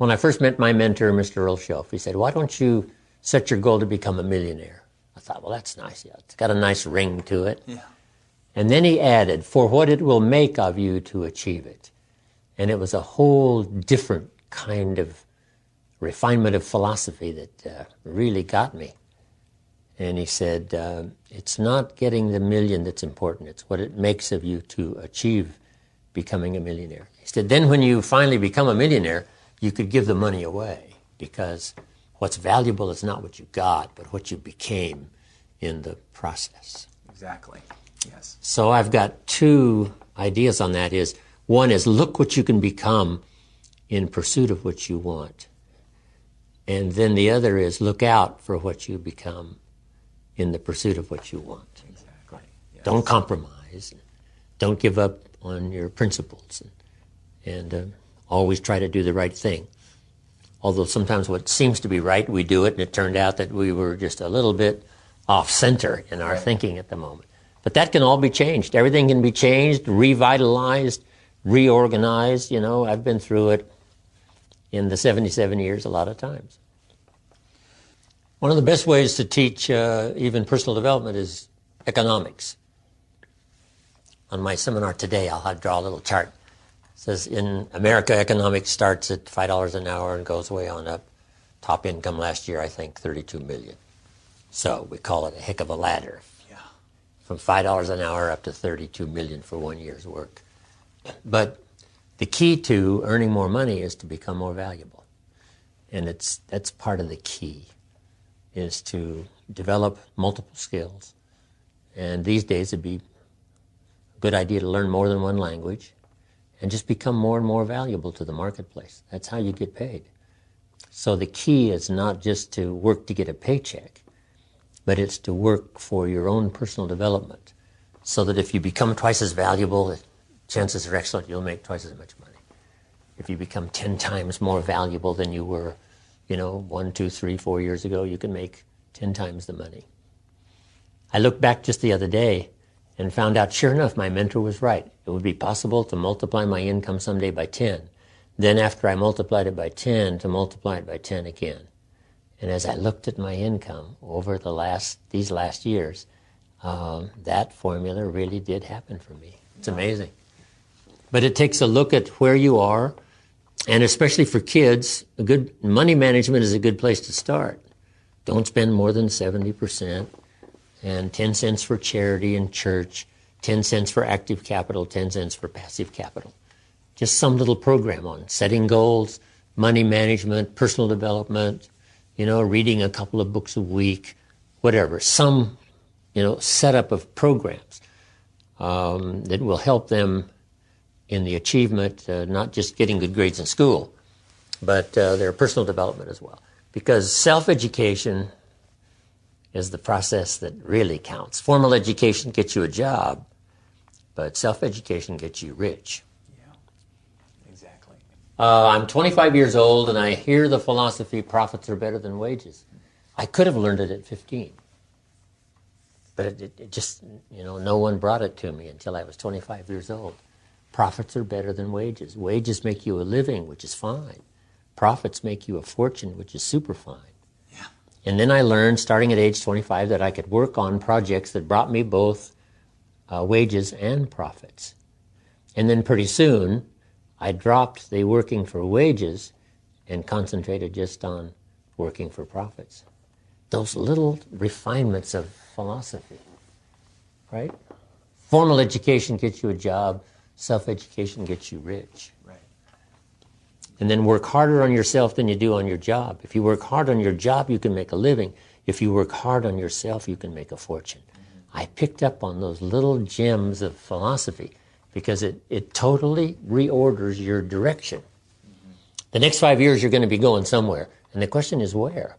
When I first met my mentor, Mr. Earl Shelf, he said, why don't you set your goal to become a millionaire? I thought, well, that's nice. Yeah, it's got a nice ring to it. Yeah. And then he added, for what it will make of you to achieve it. And it was a whole different kind of refinement of philosophy that really got me. And he said, it's not getting the million that's important. It's what it makes of you to achieve becoming a millionaire. He said, then when you finally become a millionaire, you could give the money away, because what's valuable is not what you got, but what you became in the process. Exactly. Yes. So I've got two ideas on that. One is look what you can become in pursuit of what you want. And then the other is look out for what you become in the pursuit of what you want. Exactly. Yes. Don't compromise. Don't give up on your principles. And always try to do the right thing. Although sometimes what seems to be right, we do it, and it turned out that we were just a little bit off-center in our thinking at the moment. But that can all be changed. Everything can be changed, revitalized, reorganized. You know, I've been through it in the 77 years a lot of times. One of the best ways to teach even personal development is economics. On my seminar today, I'll draw a little chart. It says in America, economics starts at $5 an hour and goes way on up. Top income last year, I think, $32 million. So we call it a heck of a ladder. Yeah. From $5 an hour up to $32 million for 1 year's work. But the key to earning more money is to become more valuable. And that's part of the key, is to develop multiple skills. And these days it'd be a good idea to learn more than one language and just become more and more valuable to the marketplace. That's how you get paid. So the key is not just to work to get a paycheck, but it's to work for your own personal development, so that if you become twice as valuable, chances are excellent you'll make twice as much money. If you become 10 times more valuable than you were, 1, 2, 3, 4 years ago, you can make 10 times the money. I looked back just the other day and found out, sure enough, my mentor was right. It would be possible to multiply my income someday by 10. Then after I multiplied it by 10, to multiply it by 10 again. And as I looked at my income over these last years, that formula really did happen for me. It's amazing. But it takes a look at where you are, and especially for kids, good money management is a good place to start. Don't spend more than 70%, and 10 cents for charity and church, 10 cents for active capital, 10 cents for passive capital. Just some little program on setting goals, money management, personal development, reading a couple of books a week, whatever. Some, setup of programs that will help them in the achievement, not just getting good grades in school, but their personal development as well. Because self-education is the process that really counts. Formal education gets you a job, but self-education gets you rich. Yeah, exactly. I'm 25 years old, and I hear the philosophy, profits are better than wages. I could have learned it at 15. But it just, no one brought it to me until I was 25 years old. Profits are better than wages. Wages make you a living, which is fine. Profits make you a fortune, which is super fine. Yeah. And then I learned, starting at age 25, that I could work on projects that brought me both wages and profits. And then pretty soon, I dropped the working for wages and concentrated just on working for profits. Those little refinements of philosophy, right? Formal education gets you a job. Self-education gets you rich. Right. And then work harder on yourself than you do on your job. If you work hard on your job, you can make a living. If you work hard on yourself, you can make a fortune. Mm-hmm. I picked up on those little gems of philosophy because it totally reorders your direction. Mm-hmm. The next 5 years, you're going to be going somewhere. And the question is where?